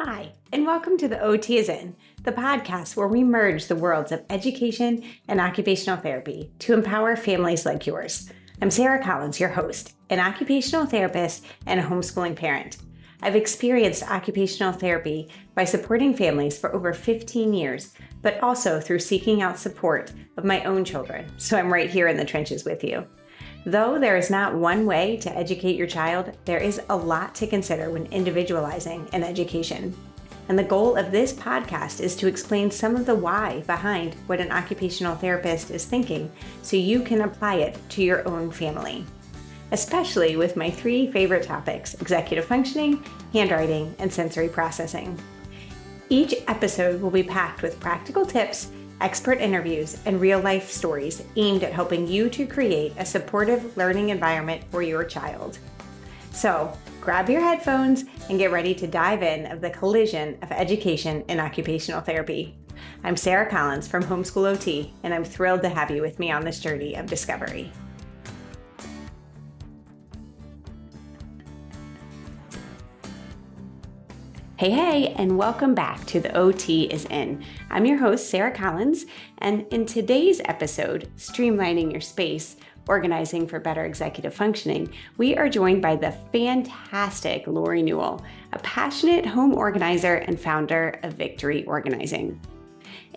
Hi, and welcome to the OT is In, the podcast where we merge the worlds of education and occupational therapy to empower families like yours. I'm Sarah Collins, your host, an occupational therapist and a homeschooling parent. I've experienced occupational therapy by supporting families for over 15 years, but also through seeking out support of my own children, so I'm right here in the trenches with you. Though there is not one way to educate your child, there is a lot to consider when individualizing an education. And the goal of this podcast is to explain some of the why behind what an occupational therapist is thinking so you can apply it to your own family. Especially with my three favorite topics: executive functioning, handwriting, and sensory processing. Each episode will be packed with practical tips, expert interviews, and real-life stories aimed at helping you to create a supportive learning environment for your child. So grab your headphones and get ready to dive in of the collision of education and occupational therapy. I'm Sarah Collins from Homeschool OT, and I'm thrilled to have you with me on this journey of discovery. Hey, and welcome back to the OT is In. I'm your host, Sarah Collins, and in today's episode, Streamlining Your Space, Organizing for Better Executive Functioning, we are joined by the fantastic Lauri Newell, a passionate home organizer and founder of Victory Organizing.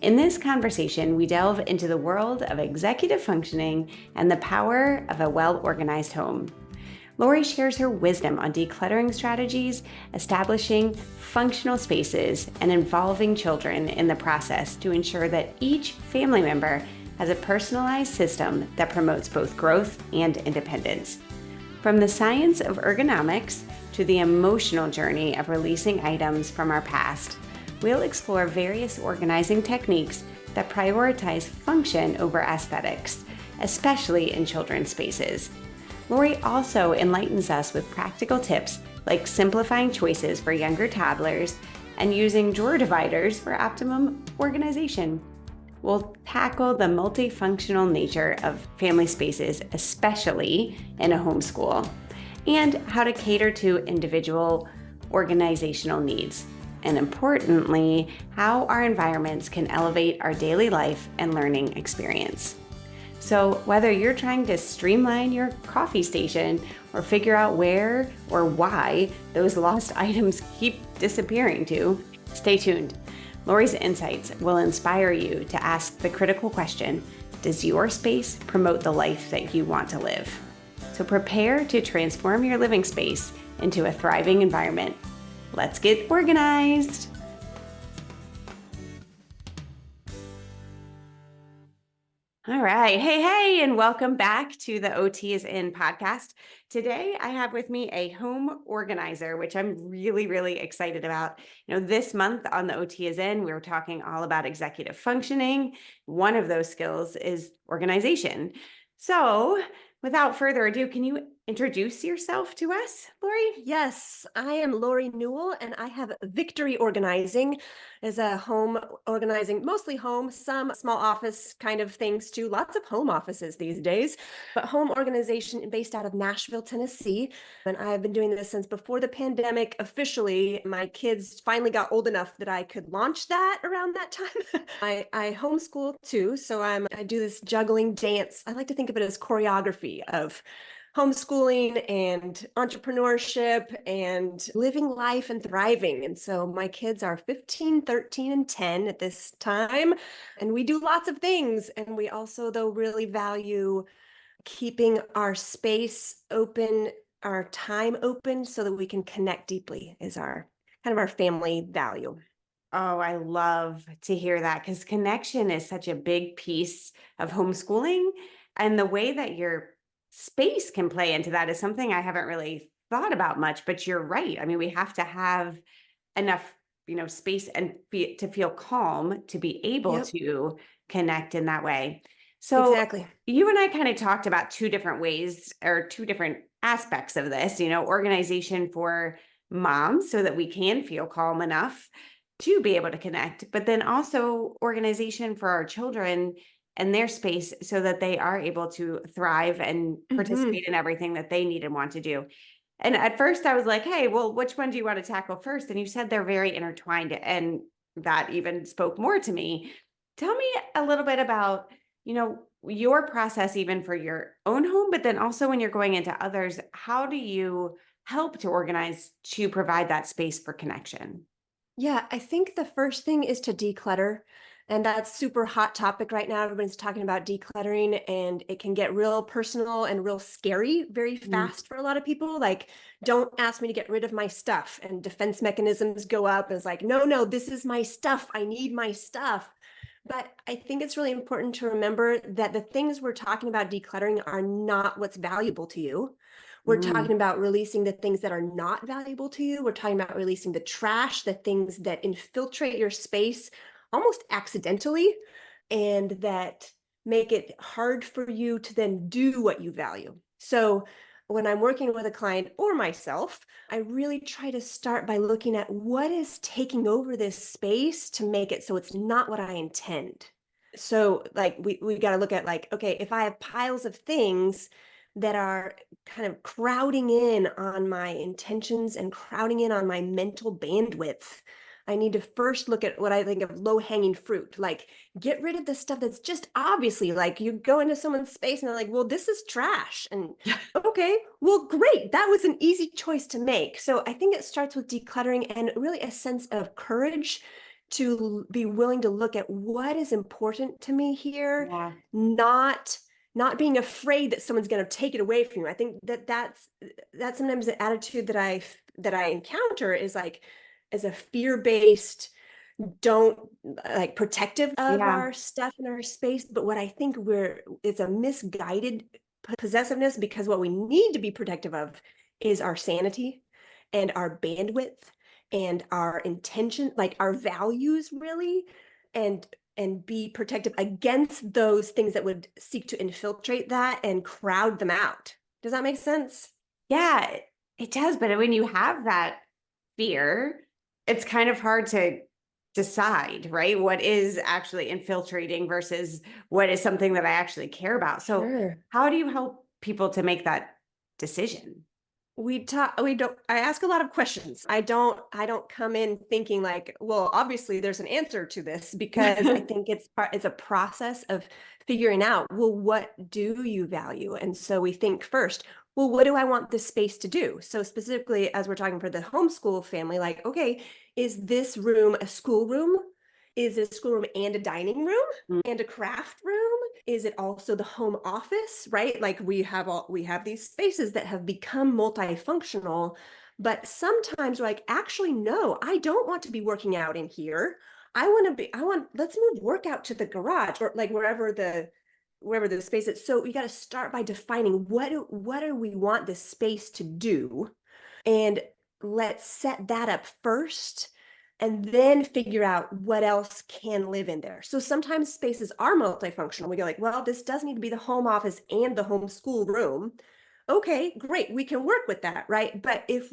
In this conversation, we delve into the world of executive functioning and the power of a well-organized home. Lauri shares her wisdom on decluttering strategies, establishing functional spaces, and involving children in the process to ensure that each family member has a personalized system that promotes both growth and independence. From the science of ergonomics to the emotional journey of releasing items from our past, we'll explore various organizing techniques that prioritize function over aesthetics, especially in children's spaces. Lauri also enlightens us with practical tips like simplifying choices for younger toddlers and using drawer dividers for optimum organization. We'll tackle the multifunctional nature of family spaces, especially in a homeschool, and how to cater to individual organizational needs. And importantly, how our environments can elevate our daily life and learning experience. So whether you're trying to streamline your coffee station or figure out where or why those lost items keep disappearing to, stay tuned. Lauri's insights will inspire you to ask the critical question: does your space promote the life that you want to live? So prepare to transform your living space into a thriving environment. Let's get organized. All right. Hey, and welcome back to the OT is In podcast. Today, I have with me a home organizer, which I'm really excited about. This month on the OT is In, we were talking all about executive functioning. One of those skills is organization. So without further ado, can you introduce yourself to us, Lauri? Yes, I am Lauri Newell, and I have Victory Organizing as a home organizing, mostly home, some small office kind of things too. Lots of home offices these days, but home organization based out of Nashville, Tennessee. And I've been doing this since before the pandemic. Officially, my kids finally got old enough that I could launch that around that time. I homeschool too, so I do this juggling dance. I like to think of it as choreography of homeschooling and entrepreneurship and living life and thriving. And so my kids are 15, 13, and 10 at this time. And we do lots of things. And we also, though, really value keeping our space open, our time open, so that we can connect deeply is our kind of our family value. Oh, I love to hear that, because connection is such a big piece of homeschooling. And the way that your space can play into that is something I haven't really thought about much, but you're right. I mean, we have to have enough, space and to feel calm to be able Yep. to connect in that way. So Exactly. you and I kind of talked about two different ways or two different aspects of this, organization for moms so that we can feel calm enough to be able to connect, but then also organization for our children and their space so that they are able to thrive and Mhm. participate in everything that they need and want to do. And at first I was like, hey, well, which one do you want to tackle first? And you said they're very intertwined, and that even spoke more to me. Tell me a little bit about, your process even for your own home, but then also when you're going into others, how do you help to organize to provide that space for connection? Yeah, I think the first thing is to declutter. And that's super hot topic right now. Everybody's talking about decluttering, and it can get real personal and real scary very Mm, fast for a lot of people. Like, don't ask me to get rid of my stuff. And defense mechanisms go up. And it's like, no, no, this is my stuff. I need my stuff. But I think it's really important to remember that the things we're talking about decluttering are not what's valuable to you. We're mm. talking about releasing the things that are not valuable to you. We're talking about releasing the trash, the things that infiltrate your space almost accidentally and that make it hard for you to then do what you value. So, when I'm working with a client or myself, I really try to start by looking at what is taking over this space to make it so it's not what I intend. So, like, we got to look at, like, okay, if I have piles of things that are kind of crowding in on my intentions and crowding in on my mental bandwidth, I need to first look at what I think of low hanging fruit. Like, get rid of the stuff that's just obviously, like, you go into someone's space and they're like, well, this is trash. And okay, well, great. That was an easy choice to make. So I think it starts with decluttering and really a sense of courage to be willing to look at what is important to me here, Yeah. not being afraid that someone's going to take it away from you. I think that that's sometimes the attitude that I encounter is like, as a fear-based, don't like protective of Yeah. our stuff in our space. But what I think it's a misguided possessiveness, because what we need to be protective of is our sanity and our bandwidth and our intention, like our values, really, and be protective against those things that would seek to infiltrate that and crowd them out. Does that make sense? Yeah, it does. But when you have that fear, it's kind of hard to decide, right? What is actually infiltrating versus what is something that I actually care about. So, Sure. how do you help people to make that decision? We don't I ask a lot of questions. I don't come in thinking like, well, obviously there's an answer to this, because I think it's a process of figuring out, well, what do you value? And so we think first, well, what do I want this space to do? So specifically, as we're talking for the homeschool family, like, okay, is this room a school room? Is it a schoolroom and a dining room Mm, and a craft room? Is it also the home office, right? Like, we have these spaces that have become multifunctional, but sometimes we're like, actually, no, I don't want to be working out in here. Let's move workout to the garage, or like wherever the space is. So we got to start by defining what do we want this space to do, and let's set that up first, and then figure out what else can live in there. So sometimes spaces are multifunctional. We go like, well, this does need to be the home office and the homeschool room. Okay, great. We can work with that, right? But if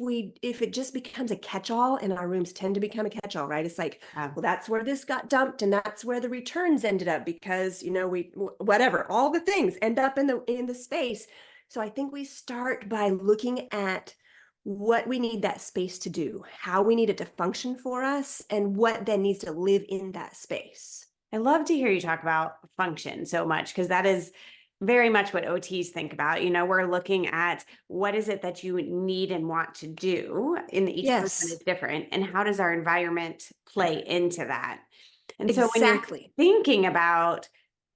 it just becomes a catch-all, and our rooms tend to become a catch-all, right? It's like, yeah. well, that's where this got dumped, and that's where the returns ended up, because, whatever, all the things end up in the space. So I think we start by looking at what we need that space to do, how we need it to function for us, and what then needs to live in that space. I love to hear you talk about function so much because that is very much what OTs think about. We're looking at what is it that you need and want to do, and each person is Yes, different, and how does our environment play into that? And so when you're exactly. thinking about,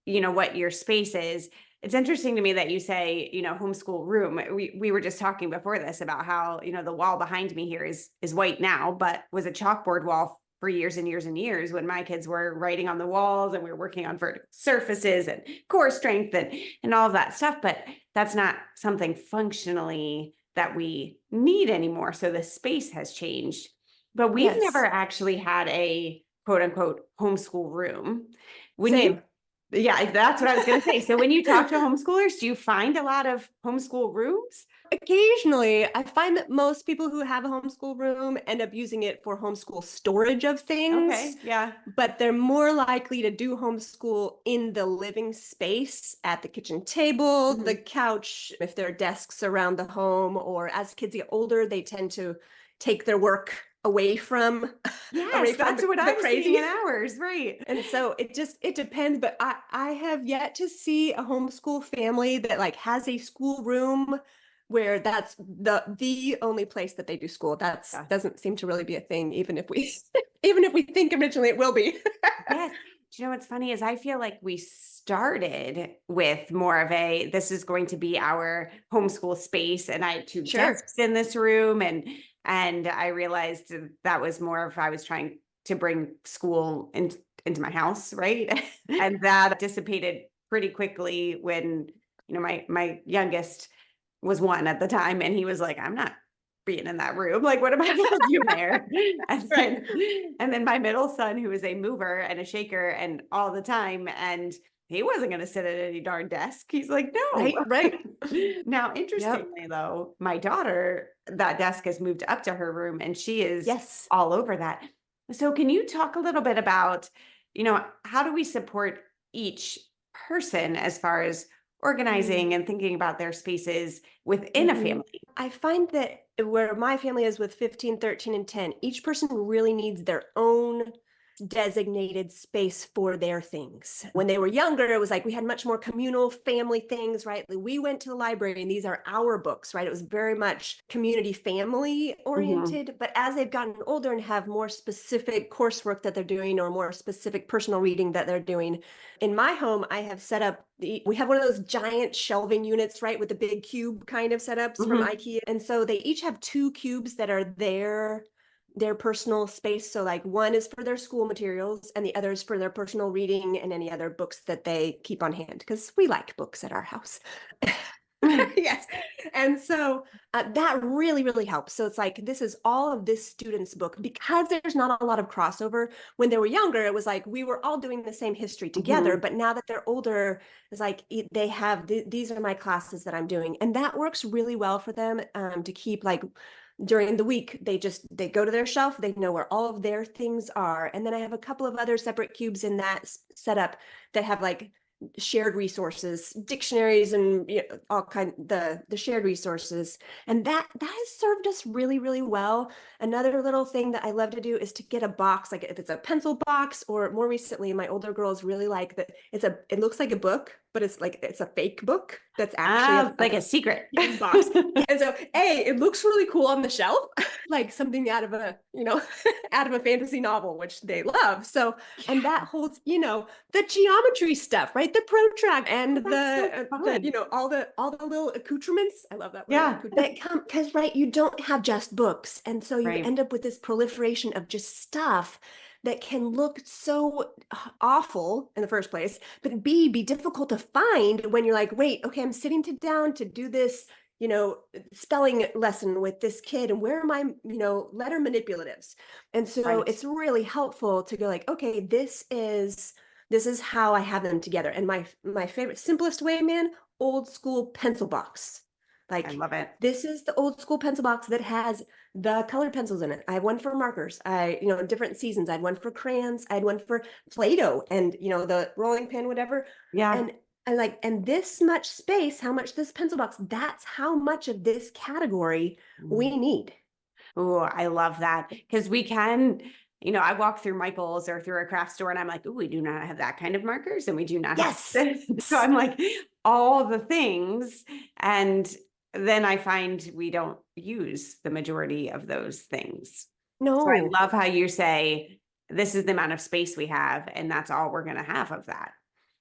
what your space is, it's interesting to me that you say, homeschool room. We were just talking before this about how, the wall behind me here is white now, but was a chalkboard wall for years and years and years when my kids were writing on the walls and we were working on vertical surfaces and core strength and all of that stuff. But that's not something functionally that we need anymore. So the space has changed. But we've never Yes, actually had a quote unquote homeschool room. When you same. Yeah, that's what I was going to say. So when you talk to homeschoolers, do you find a lot of homeschool rooms? Occasionally, I find that most people who have a homeschool room end up using it for homeschool storage of things, Okay, yeah. but they're more likely to do homeschool in the living space, at the kitchen table, the Mhm. couch, if there are desks around the home, or as kids get older, they tend to take their work away from away Yes, from that's what the I'm seeing crazy. in ours, right? And so it depends, but I have yet to see a homeschool family that like has a school room where that's the only place that they do school. That's Yeah. doesn't seem to really be a thing, even if we even if we think originally it will be. Yes. Do you know what's funny is I feel like we started with more of a this is going to be our homeschool space, and I had two Sure. desks in this room, and I realized that was more of I was trying to bring school into my house, right? And that dissipated pretty quickly when my youngest was one at the time, and he was like, I'm not being in that room. Like, what am I going to do there? And Right. then, and then my middle son, who is a mover and a shaker and all the time, and he wasn't going to sit at any darn desk. He's like, no. Right, right. Now, Yep. interestingly, though, my daughter, that desk has moved up to her room and she is Yes. all over that. So, can you talk a little bit about, how do we support each person as far as Mm. organizing and thinking about their spaces within a Mhm. family? I find that where my family is with 15, 13, and 10, each person really needs their own designated space for their things. When they were younger, it was like we had much more communal family things, right? Like, we went to the library and these are our books, right? It was very much community family Mhm. oriented. But as they've gotten older and have more specific coursework that they're doing or more specific personal reading that they're doing, in my home, I have set up we have one of those giant shelving units, right, with the big cube kind of setups from Mhm. IKEA. And so they each have two cubes that are their personal space. So like one is for their school materials and the other is for their personal reading and any other books that they keep on hand because we like books at our house. Yes. And so that really, really helps. So it's like, this is all of this student's book because there's not a lot of crossover. When they were younger, it was like we were all doing the same history together. Mhm. But now that they're older, it's like they have these are my classes that I'm doing. And that works really well for them to keep like during the week they go to their shelf, they know where all of their things are. And then I have a couple of other separate cubes in that setup that have like shared resources, dictionaries, and all kind the shared resources. And that has served us really, really well. Another little thing that I love to do is to get a box, like if it's a pencil box, or more recently my older girls really like that it looks like a book, but it's a fake book that's actually Ah, like a secret. hidden box. And so, it looks really cool on the shelf, like something out of out of a fantasy novel, which they love. So, and that holds, the geometry stuff, right? The protract and That's so fun. all the little accoutrements. I love that word. Yeah. That come because right, you don't have just books, and so you Right. end up with this proliferation of just stuff that can look so awful in the first place, but be difficult to find when you're like, wait, okay, I'm sitting down to do this, spelling lesson with this kid, and where are my, letter manipulatives? And so Right. it's really helpful to go like, okay, this is how I have them together. And my favorite, simplest way, man, old school pencil box. I Like, love it. this is the old school pencil box that has the colored pencils in it. I have one for markers. Different seasons. I had one for crayons. I had one for Play-Doh and, the rolling pin, whatever. Yeah. And this much space, how much this pencil box, that's how much of this category we need. Oh, I love that because we can, I walk through Michael's or through a craft store and I'm like, oh, we do not have that kind of markers and we do not have Yes. this. So I'm like, all the things. And then I find we don't use the majority of those things. So I No. love how you say, this is the amount of space we have, and that's all we're going to have of that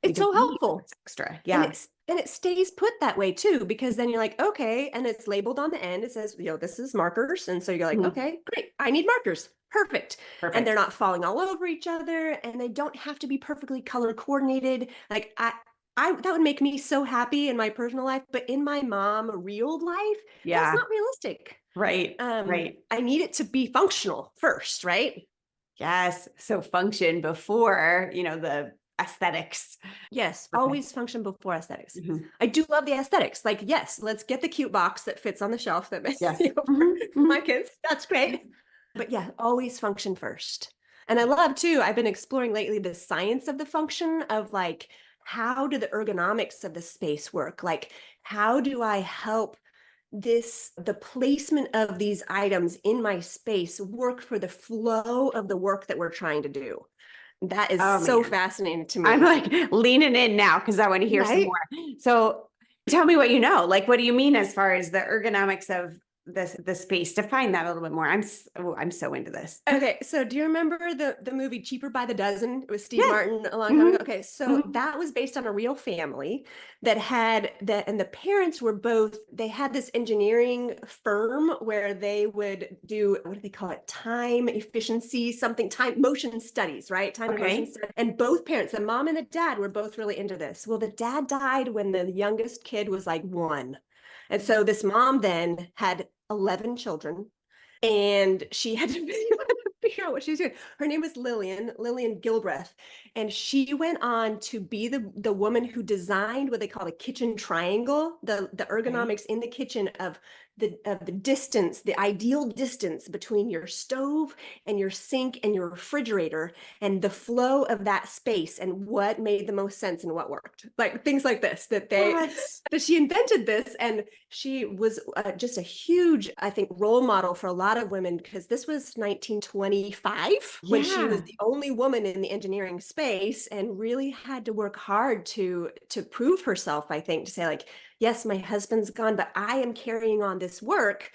It's because so we need helpful. what's extra. And Yeah. it stays put that way too, because then you're like, okay, and it's labeled on the end. It says, this is markers. And so you're like, Mhm. okay, great. I need markers. Perfect. And they're Perfect. not falling all over each other, and they don't have to be perfectly color coordinated. Like that would make me so happy in my personal life, but in my mom real life, that's Yeah. not realistic. Right. Right. I need it to be functional first, right? Yes. So function before, the aesthetics. Yes, Okay. always function before aesthetics. Mhm. I do love the aesthetics. Like, yes, let's get the cute box that fits on the shelf that Yes. for my kids. That's great. But yeah, always function first. And I love too, I've been exploring lately the science of the function of like, how do the ergonomics of the space work? Like, how do I help the placement of these items in my space work for the flow of the work that we're trying to do? That is Oh so man. fascinating to I'm me. like leaning in now because I want to hear some Right? more. So tell me what you know. Like, what do you mean as far as the ergonomics of the space? Define that a little bit more. I'm so into this. Okay, so do you remember the movie Cheaper by the Dozen? It was Steve Yes. Martin a long time Hmm. ago. Okay, so Hmm. that was based on a real family that had that, and the parents were both, they had this engineering firm where they would do, what do they call it? Time efficiency, something, time motion studies, right? Time and motion Okay. studies. And both parents, the mom and the dad, were both really into this. Well, the dad died when the youngest kid was like 1. And so this mom then had 11 children and she had to figure out what she was doing. Her name was Lillian Gilbreth, and she went on to be the woman who designed what they call the kitchen triangle, the Okay. ergonomics in the kitchen of the distance, the ideal distance between your stove and your sink and your refrigerator, and the flow of that space and what made the most sense and what worked. Like things like this What? that she invented this, and she was just a huge, I think, role model for a lot of women because this was 1925 when she was Yeah. the only woman in the engineering space and really had to work hard to prove herself, I think, to say like, yes, my husband's gone, but I am carrying on this work.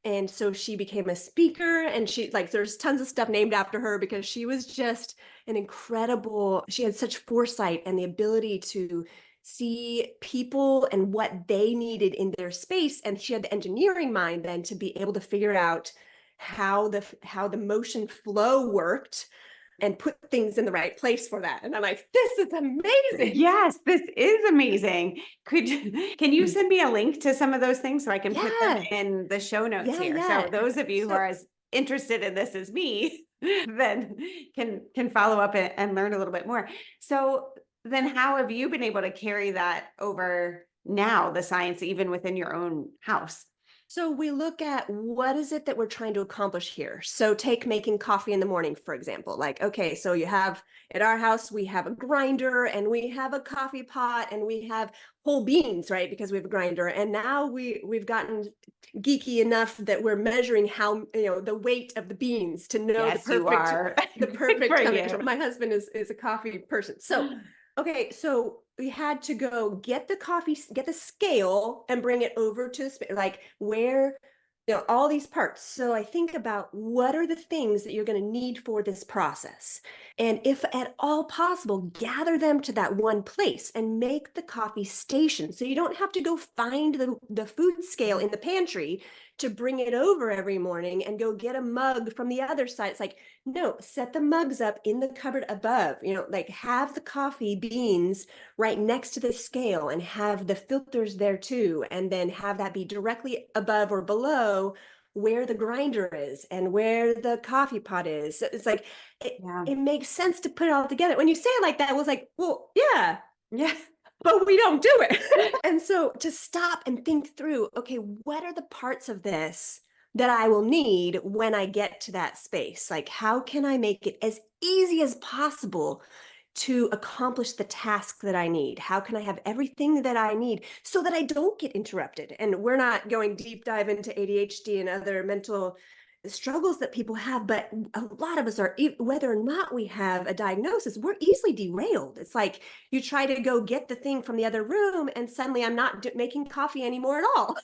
And so she became a speaker, and she like there's tons of stuff named after her because she was just an incredible, she had such foresight and the ability to see people and what they needed in their space, and she had the engineering mind then to be able to figure out how the motion flow worked and put things in the right place for that. And I'm like, this is amazing. Yes, this is amazing. Can you send me a link to some of those things so I can put them Yeah, in the show notes yeah, here? So yeah. those of you who So are as interested in this as me, then can follow up and learn a little bit more. So then how have you been able to carry that over now, the science, even within your own house? So we look at what is it that we're trying to accomplish here. So take making coffee in the morning, for example. Like, okay, so you have at our house, we have a grinder and we have a coffee pot and we have whole beans, right? Because we have a grinder. And now we've gotten geeky enough that we're measuring how, the weight of the beans to know the Yes, you perfect are. the Good for perfect you. combination. My husband is a coffee person. So okay, so we had to go get the coffee, get the scale and bring it over to like where, all these parts. So I think about what are the things that you're going to need for this process. And if at all possible, gather them to that one place and make the coffee station. So you don't have to go find the food scale in the pantry to bring it over every morning and go get a mug from the other side. It's like, no, set the mugs up in the cupboard above, like have the coffee beans right next to the scale and have the filters there too. And then have that be directly above or below where the grinder is and where the coffee pot is. So it's like, Yeah. it makes sense to put it all together. When you say it like that, I was like, well, yeah, Yeah. but we don't do it. And so to stop and think through, okay, what are the parts of this that I will need when I get to that space? Like, how can I make it as easy as possible to accomplish the task that I need? How can I have everything that I need so that I don't get interrupted? And we're not going deep dive into ADHD and other mental struggles that people have, but a lot of us are, whether or not we have a diagnosis, we're easily derailed. It's like you try to go get the thing from the other room and suddenly I'm not making coffee anymore at all.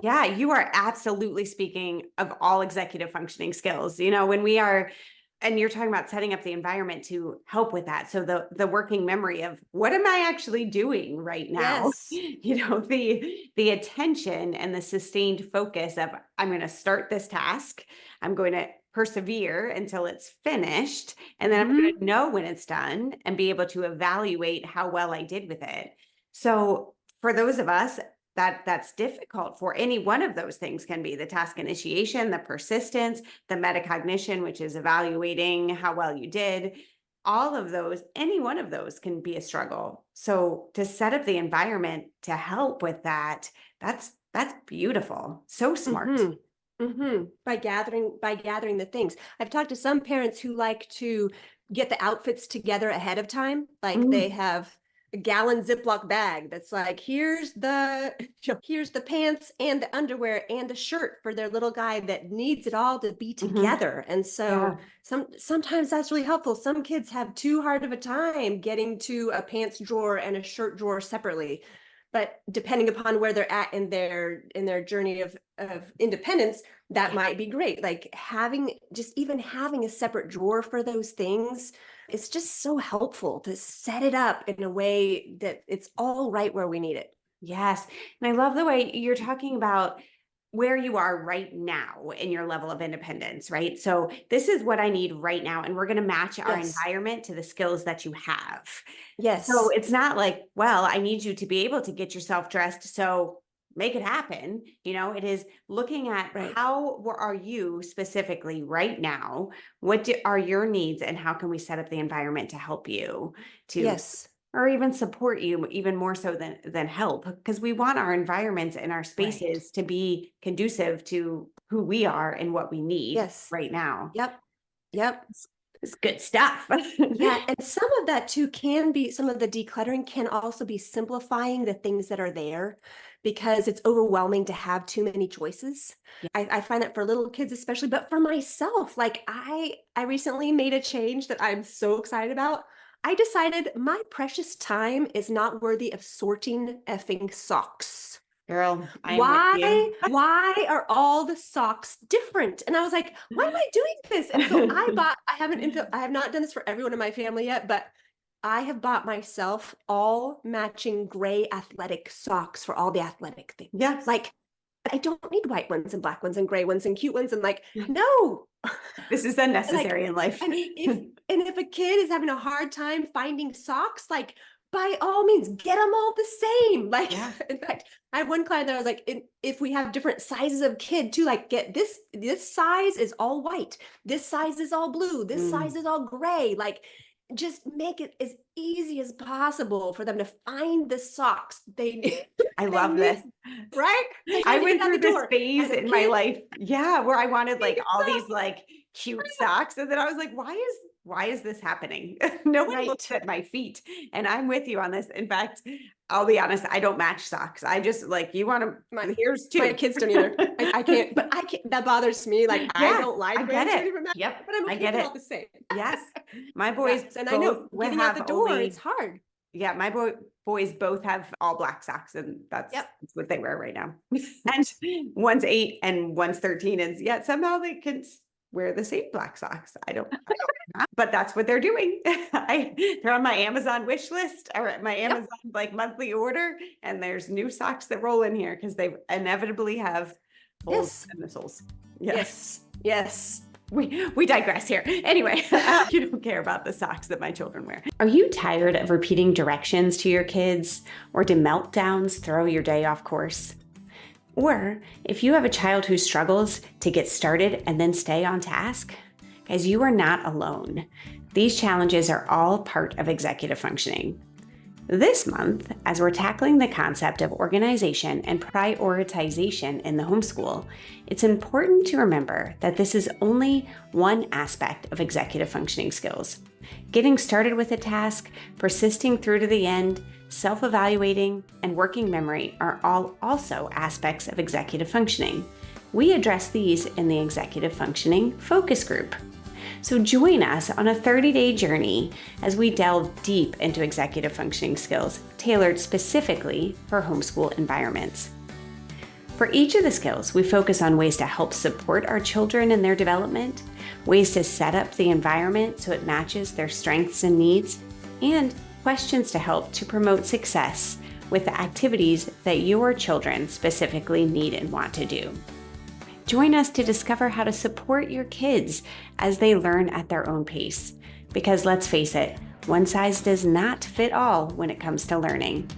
Yeah, you are absolutely speaking of all executive functioning skills. When we are, and you're talking about setting up the environment to help with that. So the working memory of what am I actually doing right now? Yes. The attention and the sustained focus of I'm going to start this task. I'm going to persevere until it's finished, and then I'm going Mhm. to know when it's done and be able to evaluate how well I did with it. So for those of us that's difficult, for any one of those things, can be the task initiation, the persistence, the metacognition, which is evaluating how well you did. all of those, any one of those can be a struggle. So to set up the environment to help with that, that's beautiful. So smart. By gathering the things. I've talked to some parents who like to get the outfits together ahead of time. Like they Mm, have a gallon Ziploc bag that's like, here's the here's the pants and the underwear and the shirt for their little guy that needs it all to be mhm. together. And so Yeah. sometimes that's really helpful. Some kids have too hard of a time getting to a pants drawer and a shirt drawer separately. But depending upon where they're at in their journey of independence, that Yeah. might be great. Like even having a separate drawer for those things, it's just so helpful to set it up in a way that it's all right where we need it. Yes. And I love the way you're talking about where you are right now in your level of independence, right? So this is what I need right now. And we're going to match our Yes. environment to the skills that you have. So Yes. it's not like, well, I need you to be able to get yourself dressed. So make it happen. It is looking at Right. where are you specifically right now? Are your needs and how can we set up the environment to help you to Yes. or even support you even more so than help because we want our environments and our Right. spaces to be conducive to who we are and what we need Yes. right now. Yep. Yep. It's good stuff. Yeah, and some of that too can be some of the decluttering can also be simplifying the things that are there because it's overwhelming to have too many choices. Yeah. I find that for little kids especially, but for myself, like I recently made a change that I'm so excited about. I decided my precious time is not worthy of sorting effing socks. Girl, I am with you. Why are all the socks different? And I was like, why am I doing this? And so I have not done this for everyone in my family yet, but I have bought myself all matching gray athletic socks for all the athletic things. Yes. Like, I don't need white ones and black ones and gray ones and cute ones. And like, no. This is Like, unnecessary in life. and if a kid is having a hard time finding socks, like by all means, get them all the same. Like, Yeah. in fact, I had one client that I was like, if we have different sizes of kid too, like get this size is all white, this size is all blue, this size Mm, is all gray. Like, just make it as easy as possible for them to find the socks they need. I They love this. need, right? By the I time they went get out the through this door, phase as a in my kid, life, yeah, where I wanted need like your all these socks. like cute socks, and then I was like, why is this happening? No one looks Right. at my feet, and I'm with you on this. In fact, I'll be honest, I don't match socks. I just like you want My to. Here's my two. kids don't either. I can't, but I can't, that bothers me. Like, I Yeah, don't I like get wearing too it. many different matches, Yep, but I'm I okay if get they're all it. the same. Yes, my boys Yes, and I both know will getting out have the door, it's only. hard. Yeah, my boys both have all black socks, and Yep. that's what they wear right now. And one's 8 and one's 13, and yet somehow they can wear the same black socks. I don't know, but that's what they're doing. They're on my Amazon wish list or my Yep. Amazon like monthly order, and there's new socks that roll in here because they inevitably have holes Yes. in the soles. Yeah. Yes. Yes. We digress here. Anyway, you don't care about the socks that my children wear. Are you tired of repeating directions to your kids, or do meltdowns throw your day off course? Or if you have a child who struggles to get started and then stay on task, guys, you are not alone. These challenges are all part of executive functioning. This month, as we're tackling the concept of organization and prioritization in the homeschool, it's important to remember that this is only one aspect of executive functioning skills. Getting started with a task, persisting through to the end, self-evaluating, and working memory are all also aspects of executive functioning. We address these in the Executive Functioning Focus Group. So join us on a 30-day journey as we delve deep into executive functioning skills tailored specifically for homeschool environments. For each of the skills, we focus on ways to help support our children in their development, ways to set up the environment so it matches their strengths and needs, and questions to help to promote success with the activities that your children specifically need and want to do. Join us to discover how to support your kids as they learn at their own pace. Because let's face it, one size does not fit all when it comes to learning.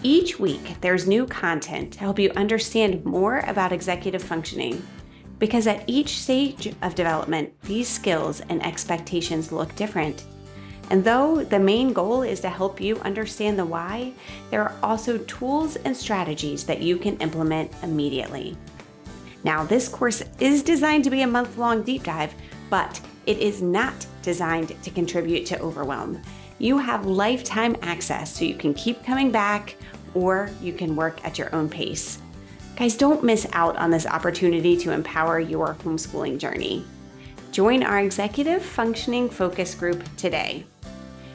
Each week, there's new content to help you understand more about executive functioning. because at each stage of development, these skills and expectations look different. And though the main goal is to help you understand the why, there are also tools and strategies that you can implement immediately. Now, this course is designed to be a month-long deep dive, but it is not designed to contribute to overwhelm. You have lifetime access, so you can keep coming back, or you can work at your own pace. Guys, don't miss out on this opportunity to empower your homeschooling journey. Join our Executive Functioning Focus Group today.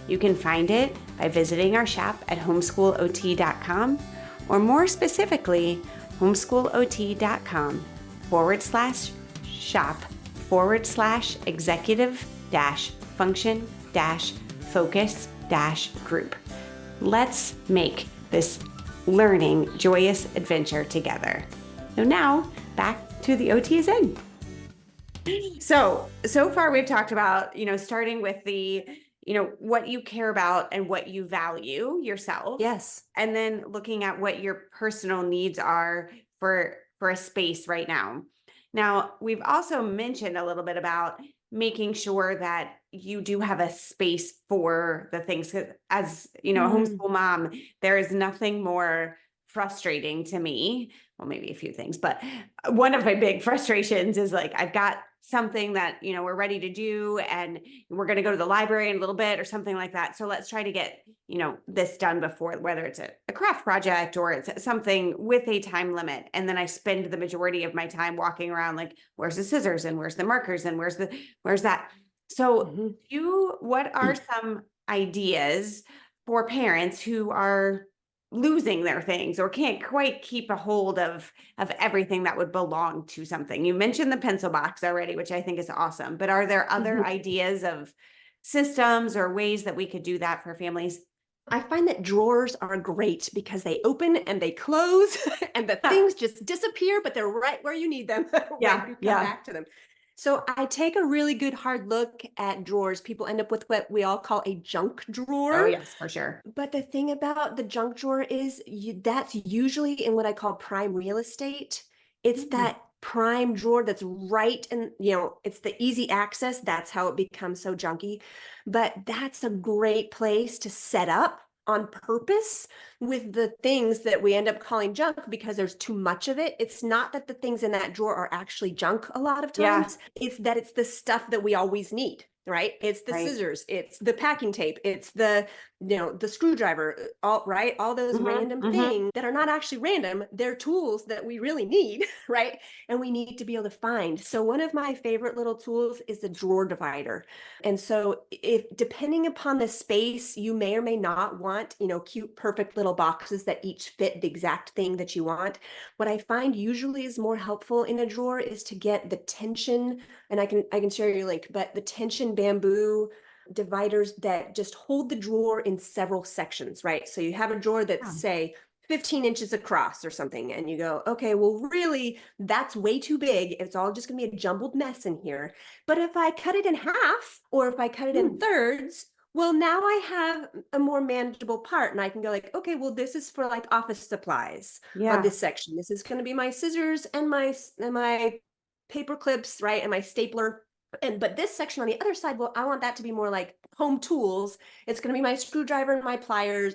You can find it by visiting our shop at homeschoolot.com, or more specifically, homeschoolot.com/shop/executive-function-focus-group. Let's make this learning joyous adventure together. So now back to the OT is in. So far we've talked about, starting with the, what you care about and what you value yourself. Yes. And then looking at what your personal needs are for a space right now. Now, we've also mentioned a little bit about making sure that you do have a space for the things. 'Cause as a homeschool mom, there is nothing more frustrating to me. Well, maybe a few things, but one of my big frustrations is like, I've got something that, we're ready to do, and we're going to go to the library in a little bit or something like that. So let's try to get, this done before, whether it's a craft project or it's something with a time limit. And then I spend the majority of my time walking around like, where's the scissors and where's the markers and where's that? So what are some ideas for parents who are losing their things or can't quite keep a hold of everything that would belong to something? You mentioned the pencil box already, which I think is awesome, but are there other ideas of systems or ways that we could do that for families? I find that drawers are great because they open and they close and the things just disappear, but they're right where you need them when you come back to them. So I take a really good hard look at drawers. People end up with what we all call a junk drawer. Oh, yes, for sure. But the thing about the junk drawer is that's usually in what I call prime real estate. It's that prime drawer that's right, and it's the easy access. That's how it becomes so junky. But that's a great place to set up on purpose with the things that we end up calling junk because there's too much of it. It's not that the things in that drawer are actually junk a lot of times. It's that it's the stuff that we always need, right? It's the scissors, it's the packing tape, it's the screwdriver, all those random things that are not actually random. They're tools that we really need, right? And we need to be able to find. So one of my favorite little tools is the drawer divider. And so if depending upon the space, you may or may not want, cute, perfect little boxes that each fit the exact thing that you want. What I find usually is more helpful in a drawer is to get the tension, and I can share your link, but the tension bamboo dividers that just hold the drawer in several sections, right? So you have a drawer that's say 15 inches across or something, and you go, okay, well, really, that's way too big. It's all just gonna be a jumbled mess in here. But if I cut it in half, or if I cut it in thirds, well, now I have a more manageable part, and I can go like, okay, well, this is for like office supplies on this section. This is going to be my scissors and my paper clips, right, and my stapler. But this section on the other side, well, I want that to be more like home tools. It's going to be my screwdriver and my pliers.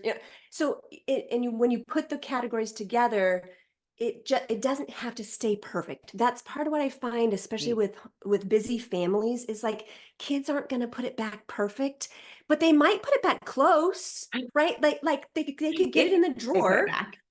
So when you put the categories together, it doesn't have to stay perfect. That's part of what I find, especially with busy families, is like kids aren't going to put it back perfect, but they might put it back close, right? Like they could get it in the drawer.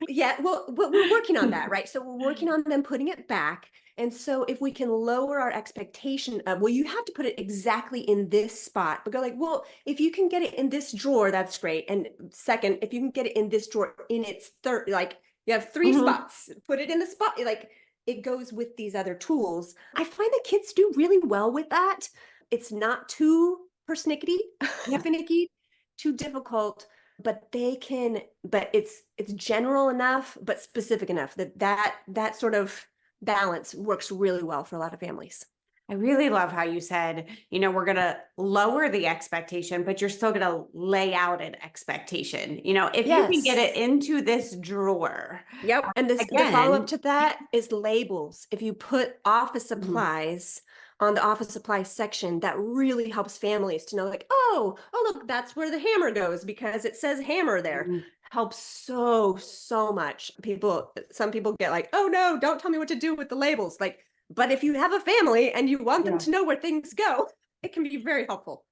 Yeah, well, we're working on that, right? So we're working on them putting it back. And so if we can lower our expectation of, well, you have to put it exactly in this spot, but go like, well, if you can get it in this drawer, that's great. And second, if you can get it in this drawer in its third, like you have 3 spots, put it in the spot, like it goes with these other tools. I find that kids do really well with that. It's not too persnickety, finicky, too difficult, but it's general enough, but specific enough that sort of balance works really well for a lot of families. I really love how you said, we're going to lower the expectation, but you're still going to lay out an expectation. If you can get Yes. it into this drawer, Yep. And the follow-up again, to that is labels. If you put office mhm, supplies on the office supplies section, that really helps families to know, like, oh, look, that's where the hammer goes because it says hammer there. mhm, Helps so much. Some people get like, oh no, don't tell me what to do with the labels. Like, but if you have a family and you want them yeah. to know where things go, it can be very helpful.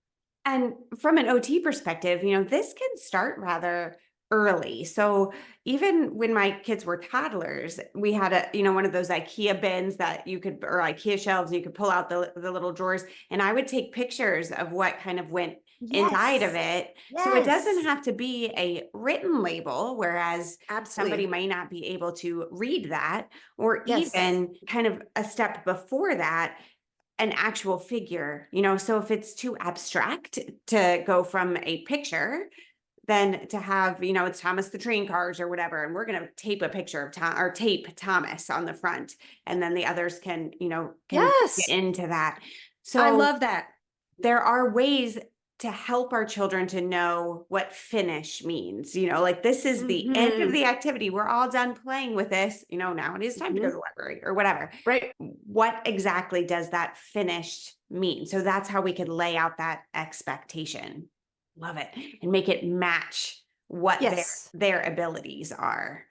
And from an OT perspective, this can start rather early. So even when my kids were toddlers, we had one of those IKEA bins that you could, or IKEA shelves, you could pull out the little drawers. And I would take pictures of what kind of went inside of Yes. it. So it doesn't Yes. have to be a written label, whereas somebody Absolutely. might not be able to read that, or Yes. even kind of a step before that, an actual figure, so if it's too abstract to go from a picture, then to have, it's Thomas the train cars or whatever, and we're going to tape a picture of Tom or tape Thomas on the front, and then the others can get Yes. into that. I So love that. there are ways to help our children to know what finish means. Like, this is the end of Hmm. the activity. We're all done playing with this. Now it is time to go to Hmm. the library or whatever. Right. What exactly does that finished mean? So that's how we could lay out that expectation. Love it. And make it match what their Yes. their abilities are.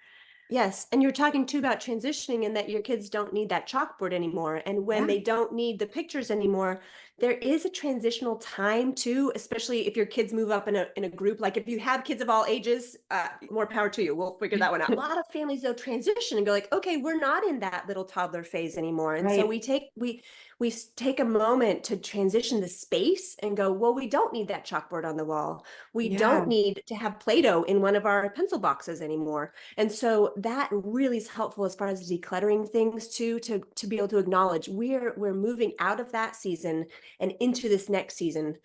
Yes. And you're talking too about transitioning and that your kids don't need that chalkboard anymore. And when Yeah. they don't need the pictures anymore, there is a transitional time too, especially if your kids move up in a group. Like if you have kids of all ages, more power to you. We'll figure that one out. A lot of families though transition and go like, okay, we're not in that little toddler phase anymore. And so Right. we take a moment to transition the space and go, well, we don't need that chalkboard on the wall. We don't Yeah. need to have Play-Doh in one of our pencil boxes anymore. And so that really is helpful as far as decluttering things too, to be able to acknowledge we're moving out of that season and into this next season.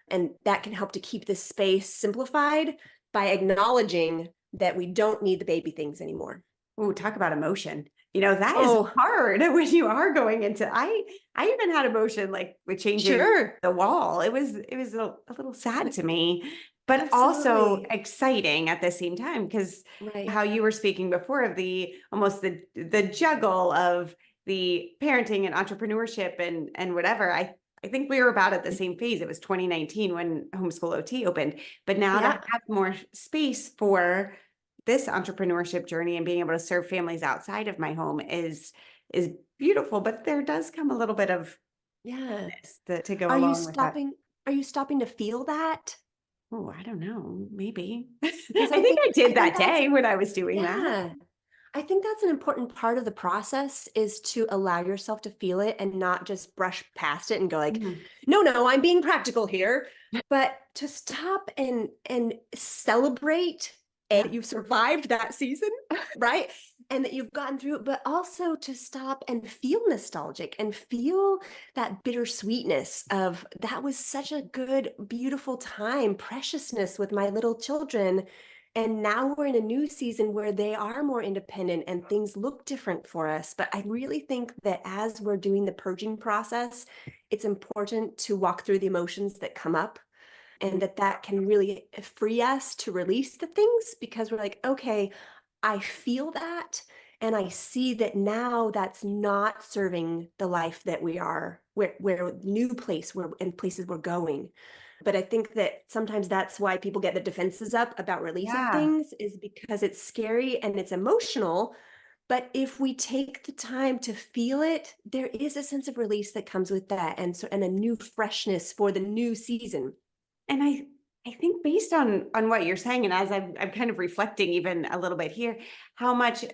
And that can help to keep this space simplified by acknowledging that we don't need the baby things anymore. Ooh, talk about emotion. That is Oh, hard when you are going into I even had emotion like with changing sure. the wall. It was a little sad to me, but also Absolutely. exciting at the same time, because Right. how you were speaking before of the almost the juggle of the parenting and entrepreneurship and whatever. I think we were about at the same phase. It was 2019 when Homeschool OT opened, but now to Yeah. have more space for this entrepreneurship journey and being able to serve families outside of my home is beautiful, but there does come a little bit of Yeah. to go Are you along with that. stopping? Are you stopping to feel that? Oh, I don't know, maybe. Because I think I I did think that that's day when I was doing that. yeah. I think that's an important part of the process is to allow yourself to feel it and not just brush past it and go like, Mhm. no, I'm being practical here, but to stop and celebrate Yeah. that you've survived that season, right? And that you've gotten through it, but also to stop and feel nostalgic and feel that bittersweetness of that was such a good, beautiful time, preciousness with my little children. And now we're in a new season where they are more independent and things look different for us. But I really think that as we're doing the purging process, it's important to walk through the emotions that come up and that can really free us to release the things because we're like, okay, I feel that. And I see that now that's not serving the life that we are, where new place, where and places we're going. But I think that sometimes that's why people get the defenses up about releasing Yeah. things is because it's scary and it's emotional. But if we take the time to feel it, there is a sense of release that comes with that, and so and a new freshness for the new season. And I think based on what you're saying, and as I'm kind of reflecting even a little bit here, how much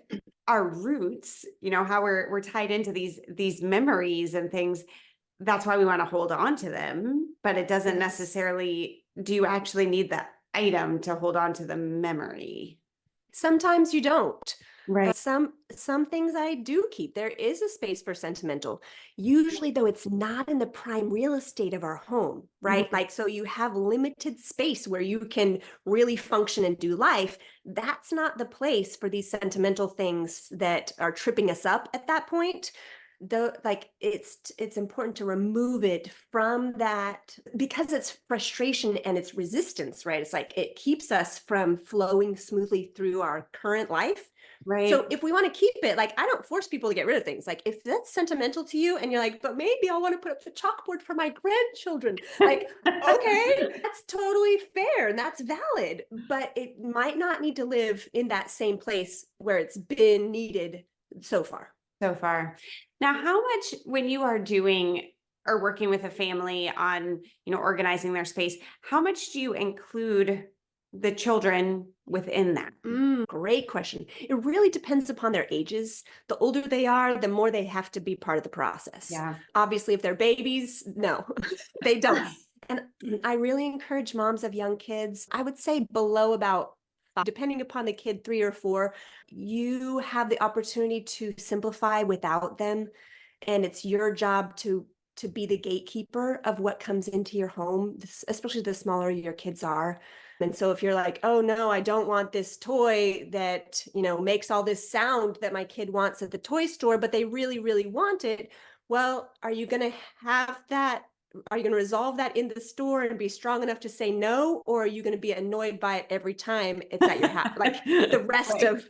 our roots, how we're tied into these memories and things. That's why we want to hold on to them, but it doesn't Yes. necessarily, do you actually need the item to hold on to the memory? Sometimes you don't. Right. Some things I do keep. There is a space for sentimental. Usually though it's not in the prime real estate of our home, right? Mhm. Like so you have limited space where you can really function and do life. That's not the place for these sentimental things that are tripping us up at that point. though, like it's important to remove it from that because it's frustration and it's resistance, right? It's like it keeps us from flowing smoothly through our current life. Right. So if we want to keep it, like I don't force people to get rid of things. Like if that's sentimental to you and you're like, but maybe I want to put up the chalkboard for my grandchildren. Like, okay, that's totally fair and that's valid, but it might not need to live in that same place where it's been needed so far. So far. Now, how much when you are doing or working with a family on, organizing their space, how much do you include the children within that? Great question. It really depends upon their ages. The older they are, the more they have to be part of the process. Yeah. Obviously, if they're babies, no, they don't. And I really encourage moms of young kids, I would say below about five, depending upon the kid, 3 or 4, you have the opportunity to simplify without them. And it's your job to be the gatekeeper of what comes into your home, especially the smaller your kids are. And so if you're like, oh no, I don't want this toy that, makes all this sound that my kid wants at the toy store, but they really, really want it. Well, are you going to have that? Are you going to resolve that in the store and be strong enough to say no? Or are you going to be annoyed by it every time it's at your house? Like the rest Right. of,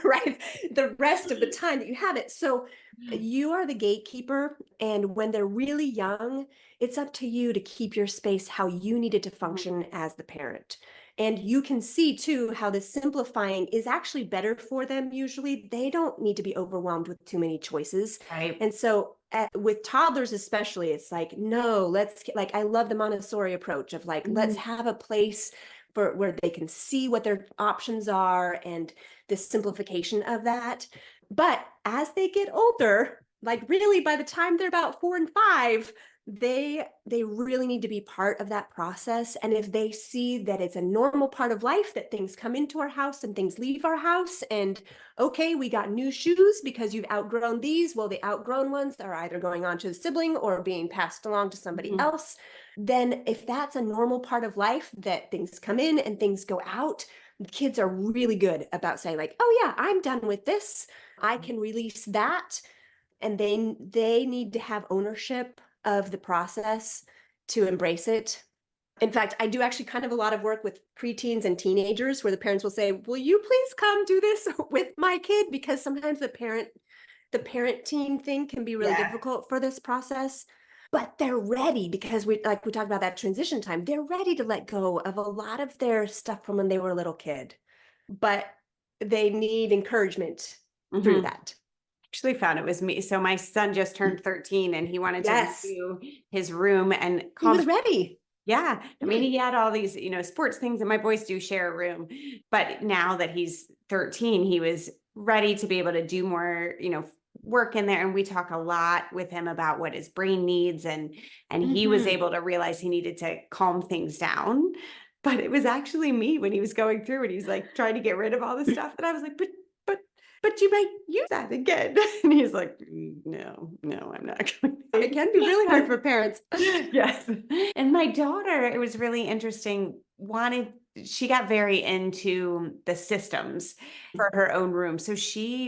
right? The rest of the time that you have it. So you are the gatekeeper. And when they're really young, it's up to you to keep your space how you need it to function as the parent. And you can see too how the simplifying is actually better for them. Usually they don't need to be overwhelmed with too many choices. Right. And so with toddlers especially, it's like, no, like I love the Montessori approach of like, let's have a place for where they can see what their options are and the simplification of that. But as they get older, like really by the time they're about 4 and 5, they really need to be part of that process. And if they see that it's a normal part of life that things come into our house and things leave our house, and okay, we got new shoes because you've outgrown these, well, the outgrown ones are either going on to a sibling or being passed along to somebody else, then if that's a normal part of life that things come in and things go out, kids are really good about saying like, oh yeah, I'm done with this, I can release that. And they need to have ownership of the process to embrace it. In fact, I do actually kind of a lot of work with preteens and teenagers where the parents will say, will you please come do this with my kid? Because sometimes the parent teen thing can be really difficult for this process. But they're ready because we talked about that transition time. They're ready to let go of a lot of their stuff from when they were a little kid. But they need encouragement through that. Actually found it was me. So my son just turned 13 and he wanted to Yes. redo his room and He was ready. Yeah. I mean, he had all these, sports things, and my boys do share a room. But now that he's 13, he was ready to be able to do more, work in there. And we talk a lot with him about what his brain needs. And he was able to realize he needed to calm things down. But it was actually me when he was going through and he's like trying to get rid of all the stuff. And I was like, but you might use that again. And he's like, no, I'm not going to. It can be really hard for parents. Yes. And my daughter, it was really interesting, she got very into the systems for her own room. So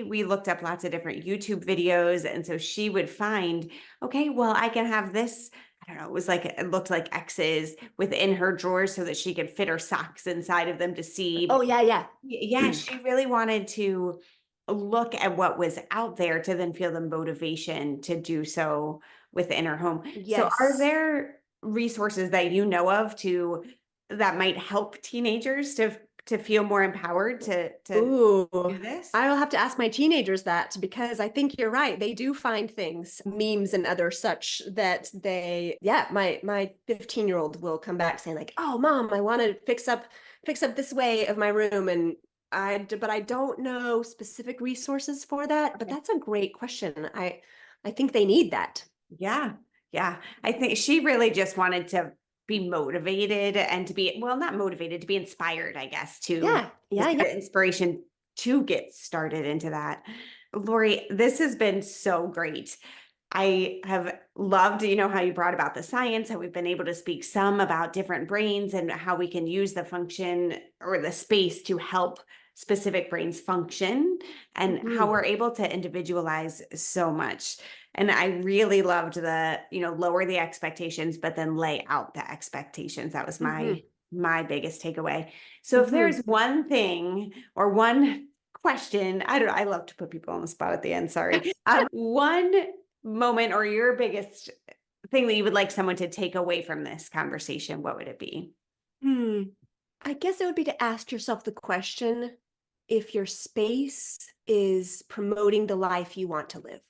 we looked up lots of different YouTube videos. And so she would find, okay, well, I can have this. I don't know. It looked like X's within her drawers so that she could fit her socks inside of them to see. Oh, yeah. Yeah. She really wanted to look at what was out there to then feel the motivation to do so within her home. So are Yes. there resources that you know of that might help teenagers to feel more empowered to Ooh, do this? I will have to ask my teenagers that because I think you're right. They do find things, memes and other such that my 15-year-old will come back saying like, "Oh, mom, I want to fix up this way of my room." And but I don't know specific resources for that, but Okay. that's a great question. I think they need that. Yeah. Yeah. I think she really just wanted to be motivated and to be, well, not motivated, to be inspired, I guess, to just Yeah. get inspiration to get started into that. Lauri, this has been so great. I have loved, how you brought about the science, how we've been able to speak some about different brains and how we can use the function or the space to help specific brains function and how we're able to individualize so much. And I really loved the, lower the expectations, but then lay out the expectations. That was my biggest takeaway. So if there's one thing or one question, I don't know, I love to put people on the spot at the end, sorry. One moment or your biggest thing that you would like someone to take away from this conversation, what would it be? I guess it would be to ask yourself the question if your space is promoting the life you want to live.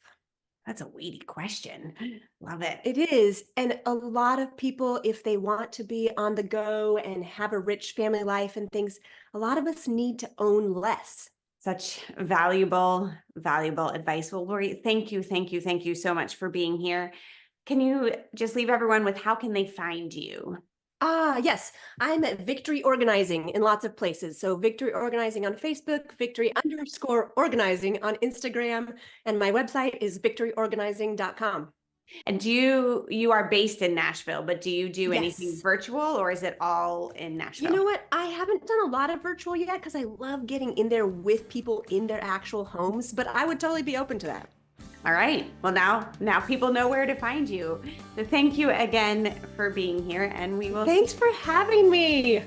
That's a weighty question. Love it. It is. And a lot of people, if they want to be on the go and have a rich family life and things, a lot of us need to own less. Such valuable advice. Well, Lauri, thank you so much for being here. Can you just leave everyone with how can they find you? Yes, I'm at Victory Organizing in lots of places. So Victory Organizing on Facebook, Victory_organizing on Instagram, and my website is victoryorganizing.com. And you are based in Nashville, but do you do anything Yes. virtual or is it all in Nashville? You know what? I haven't done a lot of virtual yet because I love getting in there with people in their actual homes, but I would totally be open to that. All right. Well, now people know where to find you. So thank you again for being here, and we will. Thanks for having me.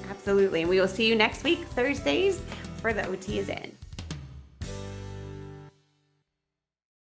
Absolutely. And we will see you next week, Thursdays, for the OT is in.